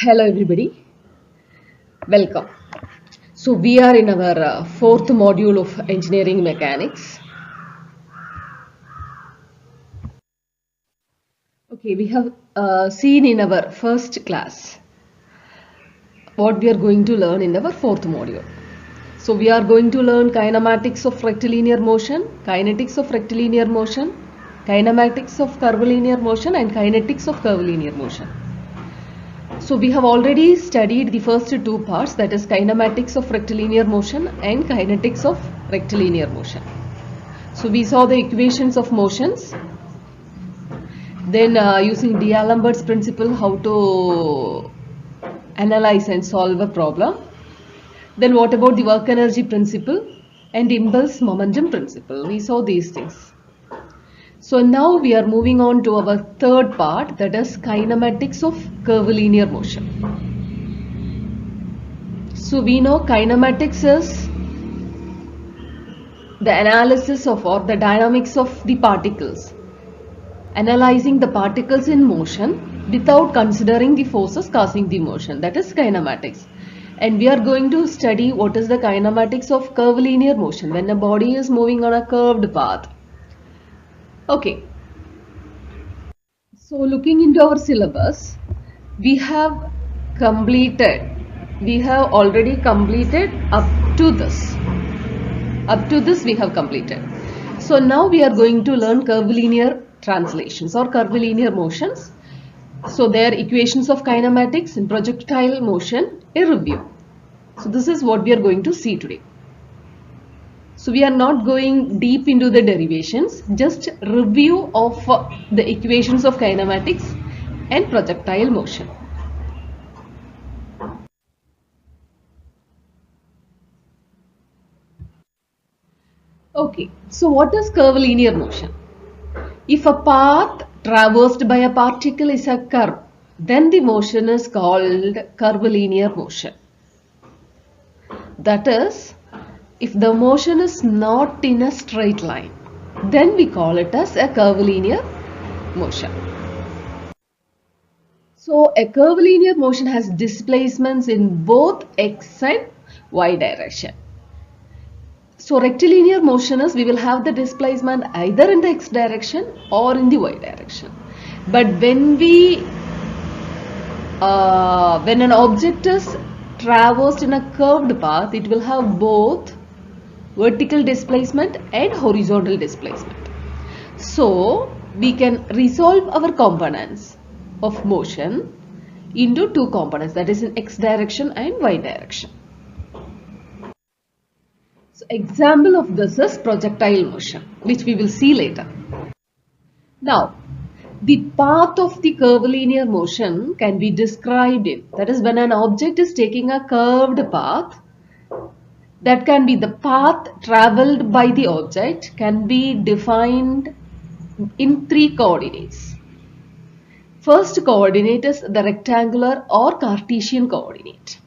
Hello everybody, welcome. So we are in our fourth module of engineering mechanics. Okay, we have seen in our first class what we are going to learn in our fourth module. So we are going to learn kinematics of rectilinear motion, kinetics of rectilinear motion, kinematics of curvilinear motion and kinetics of curvilinear motion. So we have already studied the first two parts, that is kinematics of rectilinear motion and kinetics of rectilinear motion. So we saw the equations of motions, then using D'Alembert's principle how to analyze and solve a problem. Then what about the work energy principle and impulse momentum principle? We saw these things. So now we are moving on to our third part, that is kinematics of curvilinear motion. So we know kinematics is the analysis of or the dynamics of the particles, analyzing the particles in motion without considering the forces causing the motion, that is kinematics. And we are going to study what is the kinematics of curvilinear motion when a body is moving on a curved path. Okay, so looking into our syllabus, we have already completed up to this. Up to this we have completed. So now we are going to learn curvilinear translations or curvilinear motions. So their equations of kinematics and projectile motion, a review. So this is what we are going to see today. So we are not going deep into the derivations, just review of the equations of kinematics and projectile motion. Okay, so what is curvilinear motion? If a path traversed by a particle is a curve, then the motion is called curvilinear motion. That is, if the motion is not in a straight line, then we call it as a curvilinear motion. So a curvilinear motion has displacements in both x and y direction. So rectilinear motion is we will have the displacement either in the x direction or in the y direction. But when an object is traversed in a curved path, it will have both vertical displacement and horizontal displacement. So we can resolve our components of motion into two components, that is in x direction and y direction. So example of this is projectile motion, which we will see later. Now, the path of the curvilinear motion can be described in, that is when an object is taking a curved path, that can be the path traveled by the object can be defined in three coordinates. First coordinate is the rectangular or Cartesian coordinate.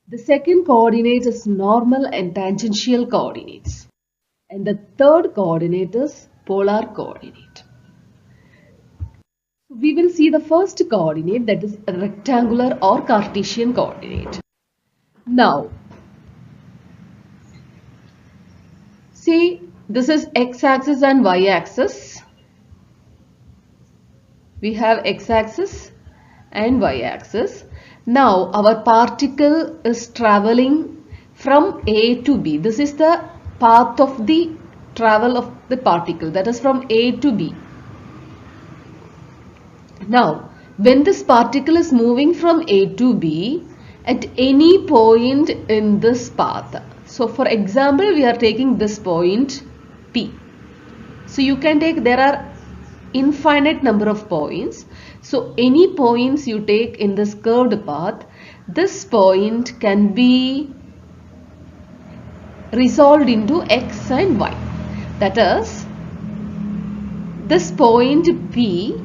The second coordinate is normal and tangential coordinates. And the third coordinate is polar coordinate. We will see the first coordinate, that is a rectangular or Cartesian coordinate. Now, see, this is x-axis and y-axis. We have x-axis and y-axis. Now our particle is traveling from A to B. This is the path of the travel of the particle, that is from A to B. Now when this particle is moving from A to B at any point in this path. So for example, we are taking this point P. So you can take, there are infinite number of points. So any points you take in this curved path, this point can be resolved into x and y. That is, this point P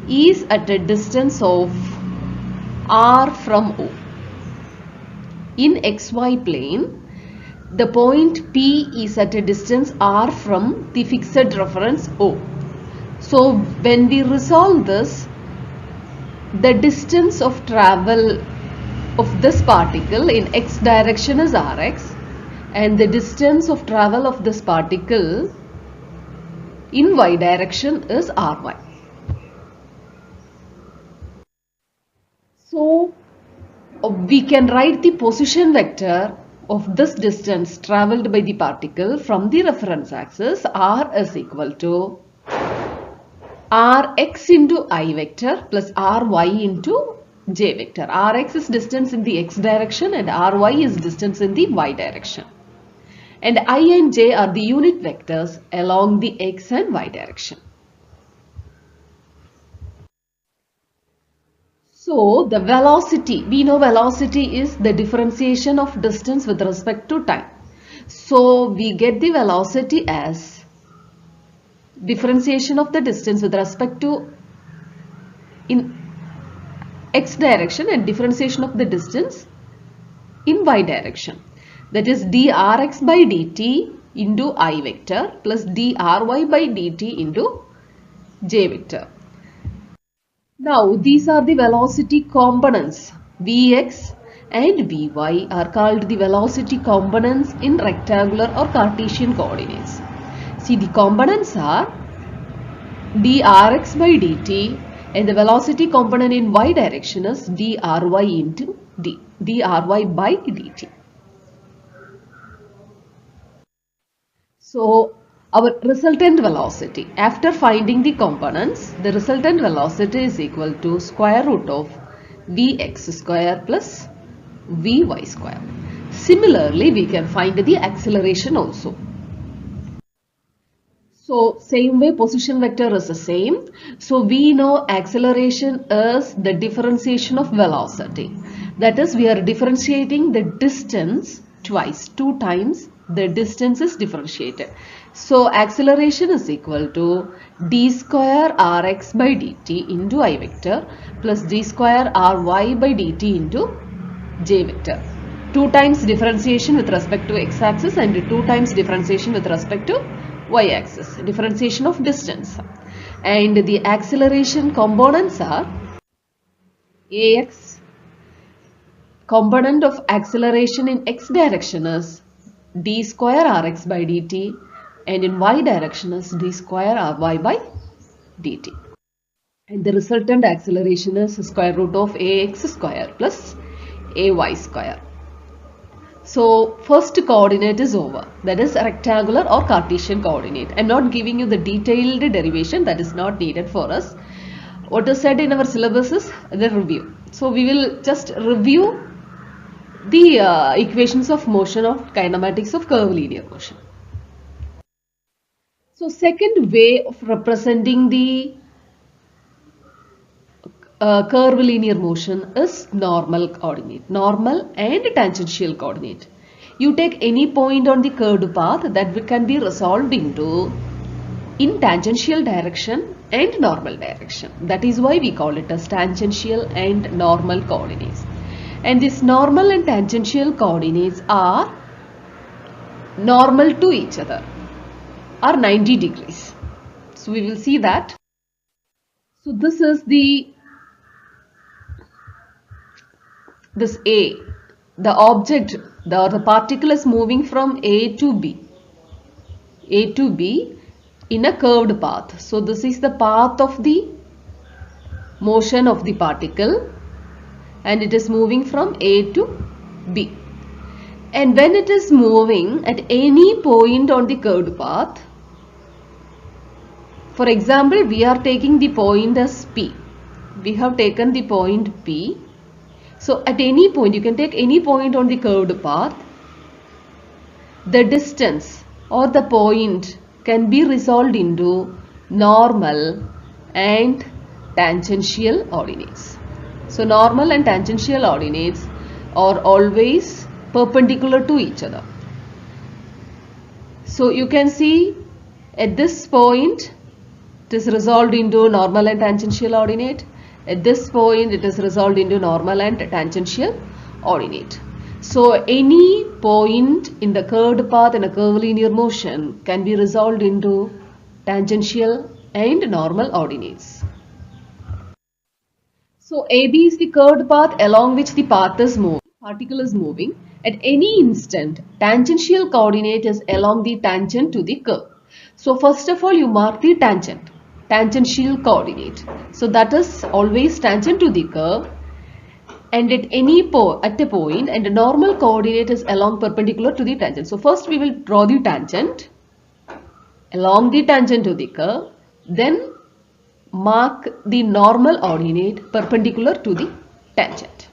is at a distance of r from O. In xy plane, the point P is at a distance r from the fixed reference O. So when we resolve this, the distance of travel of this particle in x direction is rx, and the distance of travel of this particle in y direction is ry. So we can write the position vector of this distance traveled by the particle from the reference axis. R is equal to Rx into I vector plus Ry into J vector. Rx is distance in the x direction and Ry is distance in the y direction. And I and J are the unit vectors along the x and y direction. So the velocity, we know velocity is the differentiation of distance with respect to time. So we get the velocity as differentiation of the distance with respect to in x direction and differentiation of the distance in y direction. That is drx by dt into I vector plus dry by dt into j vector. Now these are the velocity components. Vx and Vy are called the velocity components in rectangular or Cartesian coordinates. See, the components are drx by dt and the velocity component in y direction is dry into dry by dt. So our resultant velocity, after finding the components, the resultant velocity is equal to square root of Vx square plus Vy square. Similarly, we can find the acceleration also. So same way, position vector is the same. So we know acceleration is the differentiation of velocity. That is, we are differentiating the distance twice, 2 times the distance is differentiated. So acceleration is equal to d square rx by dt into I vector plus d square ry by dt into j vector. 2 times differentiation with respect to x-axis and 2 times differentiation with respect to y-axis, differentiation of distance. And the acceleration components are ax, component of acceleration in x direction is d square rx by dt and in y direction is d square ry by dt. And the resultant acceleration is square root of ax square plus ay square. So first coordinate is over, that is rectangular or Cartesian coordinate. I am not giving you the detailed derivation, that is not needed for us. What is said in our syllabus is the review. So we will just review the equations of motion of kinematics of curvilinear motion. So second way of representing the curvilinear motion is normal coordinate, normal and tangential coordinate. You take any point on the curved path that can be resolved into in tangential direction and normal direction. That is why we call it as tangential and normal coordinates. And these normal and tangential coordinates are normal to each other, are 90 degrees. So we will see that. So this is this A, the object, the particle is moving from A to B in a curved path. So this is the path of the motion of the particle and it is moving from A to B. And when it is moving at any point on the curved path, for example, we are taking the point as P. We have taken the point P. So at any point, you can take any point on the curved path, the distance or the point can be resolved into normal and tangential ordinates. So normal and tangential ordinates are always perpendicular to each other. So you can see at this point it is resolved into normal and tangential ordinate. At this point it is resolved into normal and tangential ordinate. So any point in the curved path in a curvilinear motion can be resolved into tangential and normal ordinates. So AB is the curved path along which the particle is moving. At any instant, tangential coordinate is along the tangent to the curve. So first of all, you mark the tangential coordinate. So that is always tangent to the curve, and at a point, and the normal coordinate is along perpendicular to the tangent. So first we will draw the tangent along the tangent to the curve, then mark the normal ordinate perpendicular to the tangent.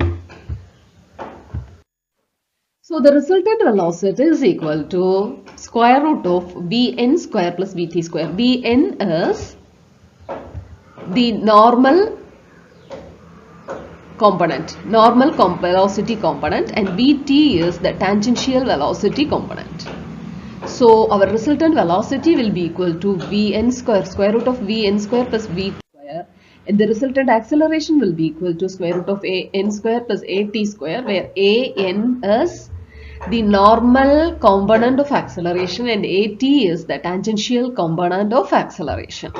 So the resultant velocity is equal to square root of Vn square plus Vt square. Vn is the normal component, velocity component, and Vt is the tangential velocity component. So our resultant velocity will be equal to Vn square, square root of Vn square plus Vt square, and the resultant acceleration will be equal to square root of An square plus At square, where An is the normal component of acceleration and At is the tangential component of acceleration.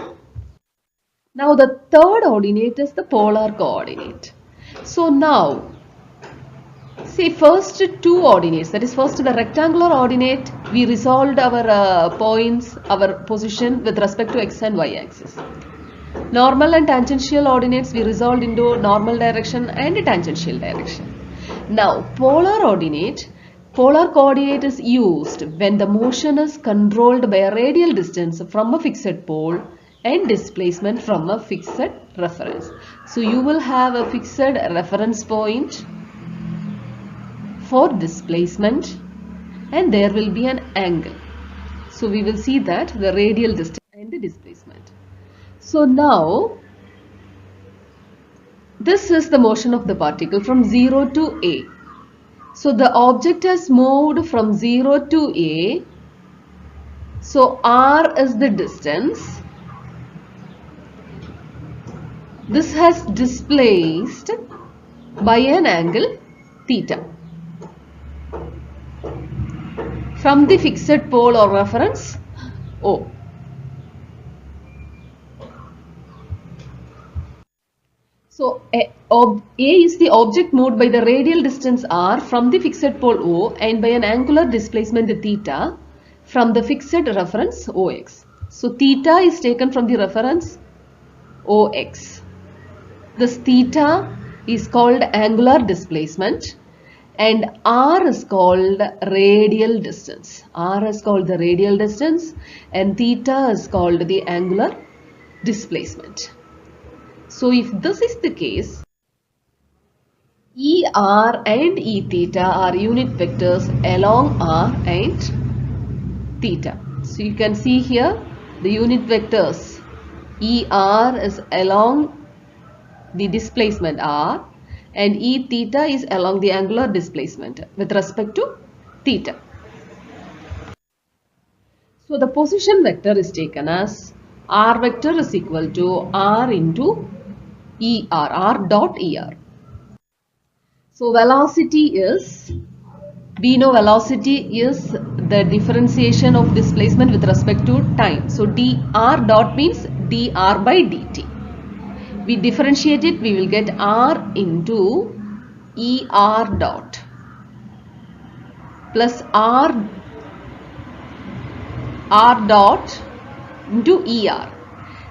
Now the third ordinate is the polar coordinate. So now, see, first two ordinates, that is first the rectangular ordinate, we resolved our points, our position with respect to x and y axis. Normal and tangential ordinates we resolved into normal direction and tangential direction. Now polar coordinate is used when the motion is controlled by a radial distance from a fixed pole and displacement from a fixed reference. So you will have a fixed reference point for displacement and there will be an angle. So we will see that the radial distance and the displacement. So now this is the motion of the particle from 0 to A. So the object has moved from 0 to A. So R is the distance. This has displaced by an angle theta from the fixed pole or reference O. So A is the object moved by the radial distance r from the fixed pole O and by an angular displacement theta from the fixed reference OX. So theta is taken from the reference OX. This theta is called angular displacement and r is called radial distance. R is called the radial distance and theta is called the angular displacement. So if this is the case, ER and E theta are unit vectors along R and theta. So you can see here the unit vectors ER is along the displacement R and E theta is along the angular displacement with respect to theta. So the position vector is taken as R vector is equal to R into ER, R dot ER. So velocity is, we know velocity is the differentiation of displacement with respect to time. So dr dot means dr by dt. We differentiate it, we will get R into ER dot plus R dot into ER.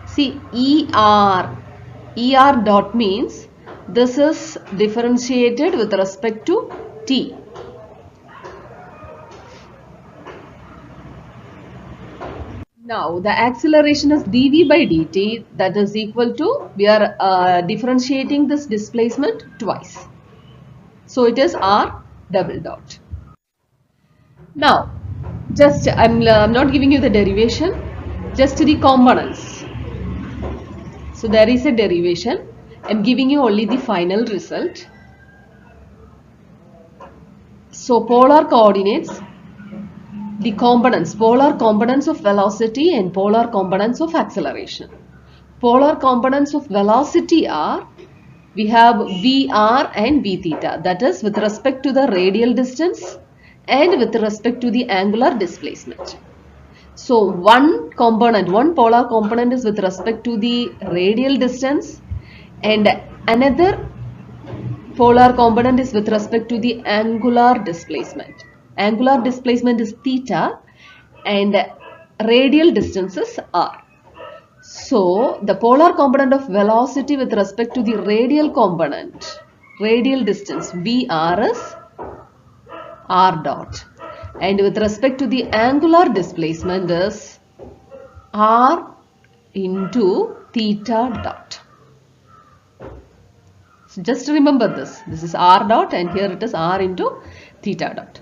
See, ER dot means this is differentiated with respect to t. Now the acceleration is dv by dt, that is equal to, we are differentiating this displacement twice. So it is r double dot. Now just I'm not giving you the derivation, just the components. So there is a derivation. I'm giving you only the final result. So polar coordinates, the components, polar components of velocity and polar components of acceleration. Polar components of velocity are, we have Vr and V theta, that is with respect to the radial distance and with respect to the angular displacement. So one polar component is with respect to the radial distance and Another polar component is with respect to the angular displacement. Angular displacement is theta and radial distance is r. So the polar component of velocity with respect to the radial component, radial distance Vr is r dot, and with respect to the angular displacement is r into theta dot. So just remember this. This is r dot and here it is r into theta dot.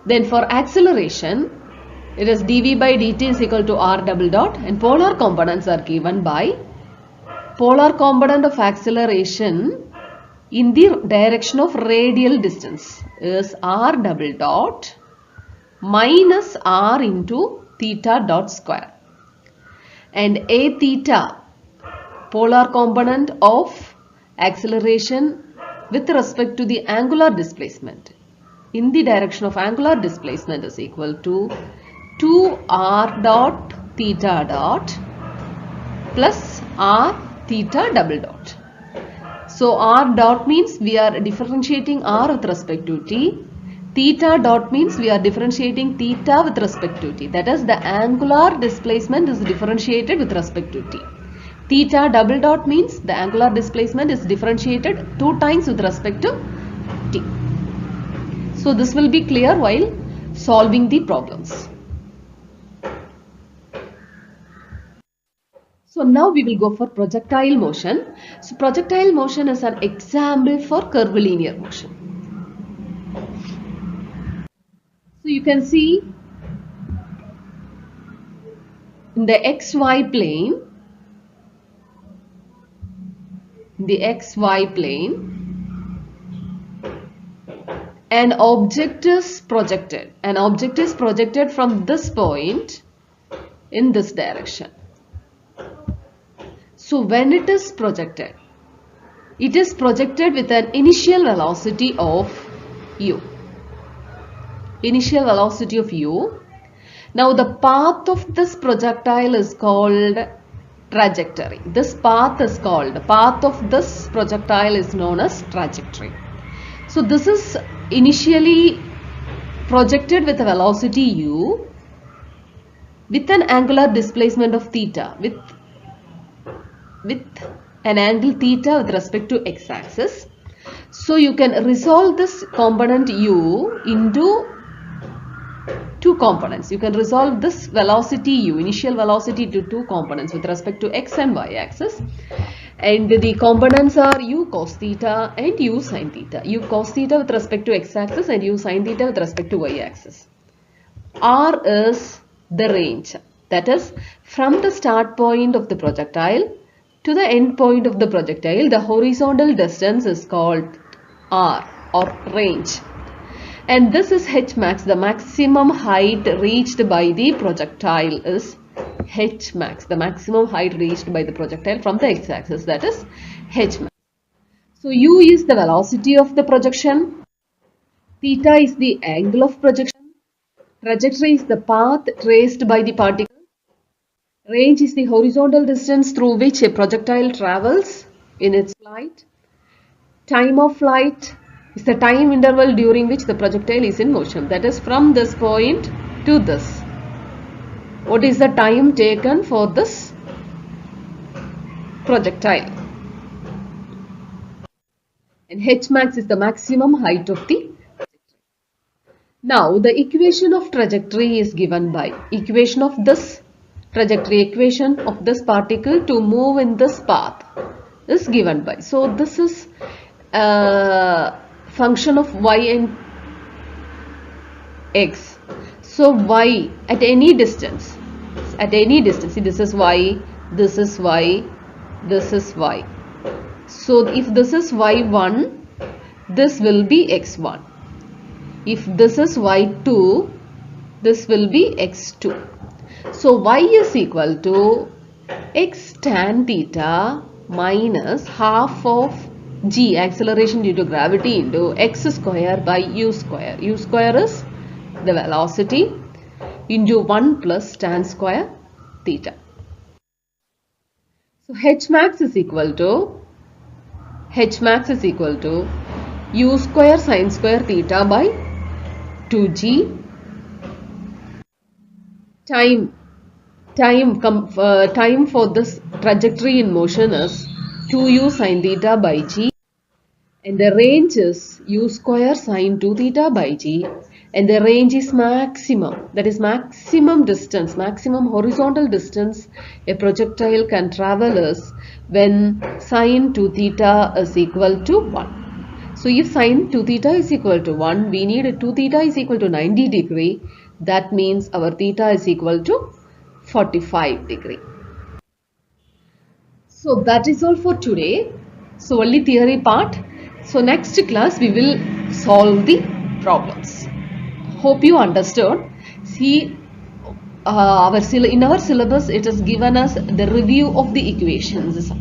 Then for acceleration, it is dv by dt is equal to r double dot, and polar components are given by polar component of acceleration in the direction of radial distance is r double dot minus r into theta dot square, and a theta polar component of acceleration with respect to the angular displacement in the direction of angular displacement is equal to 2r dot theta dot plus r theta double dot. So r dot means we are differentiating r with respect to t. Theta dot means we are differentiating theta with respect to t. That is, the angular displacement is differentiated with respect to t. Theta double dot means the angular displacement is differentiated 2 times with respect to t. So this will be clear while solving the problems. So now we will go for projectile motion. So projectile motion is an example for curvilinear motion. So you can see in the xy plane, an object is projected. An object is projected from this point in this direction. So when it is projected with an initial velocity of u. Initial velocity of u. Now the path of this projectile is called trajectory. This path is called, the path of this projectile is known as trajectory. So this is initially projected with a velocity u with an angular displacement of theta, with an angle theta with respect to x-axis. So you can resolve this component u into 2 components. You can resolve this velocity u, initial velocity, to 2 components with respect to x and y axis. And the components are u cos theta and u sin theta. U cos theta with respect to x-axis and u sin theta with respect to y-axis. R is the range. That is, from the start point of the projectile to the end point of the projectile, the horizontal distance is called r, or range. And this is h max. The maximum height reached by the projectile is h max. The maximum height reached by the projectile from the x-axis, that is h max. So u is the velocity of the projection. Theta is the angle of projection. Trajectory is the path traced by the particle. Range is the horizontal distance through which a projectile travels in its flight. Time of flight is the time interval during which the projectile is in motion. That is, from this point to this. What is the time taken for this projectile? And h max is the maximum height of the trajectory. Now the equation of trajectory is given by equation of this trajectory, equation of this particle to move in this path is given by. So this is a function of y and x. So y at any distance, see, this is y, this is y, this is y. So if this is y1, this will be x1. If this is y2, this will be x2. So y is equal to x tan theta minus half of g, acceleration due to gravity, into x square by u square. U square is the velocity, into 1 plus tan square theta. So h max is equal to H max is equal to u square sine square theta by 2g. Time for this trajectory in motion is 2u sine theta by g, and the range is u square sine 2 theta by g, and the range is maximum, that is maximum distance, maximum horizontal distance a projectile can travel is when sine 2 theta is equal to 1. So if sine 2 theta is equal to 1, we need 2 theta is equal to 90 degree. That means our theta is equal to 45 degree. So that is all for today. So only theory part. So next class we will solve the problems. Hope you understood. See, in our syllabus it has given us the review of the equations.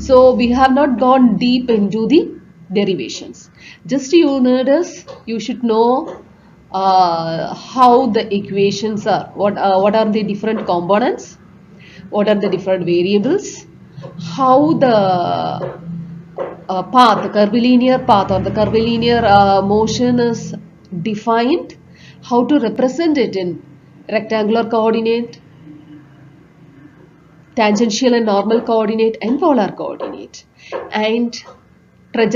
So we have not gone deep into the derivations. Just you should know how the equations are. What are the different components? What are the different variables? How the path, the curvilinear path or the curvilinear motion is defined, how to represent it in rectangular coordinate, tangential and normal coordinate, and polar coordinate, and the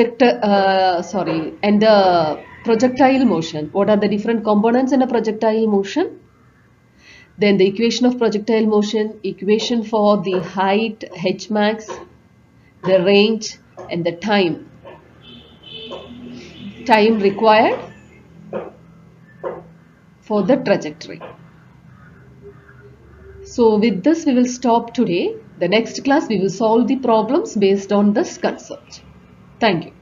projectile motion. What are the different components in a projectile motion? Then the equation of projectile motion, equation for the height h max, the range, and the time required for the trajectory. So with this we will stop today. The next class we will solve the problems based on this concept. Thank you.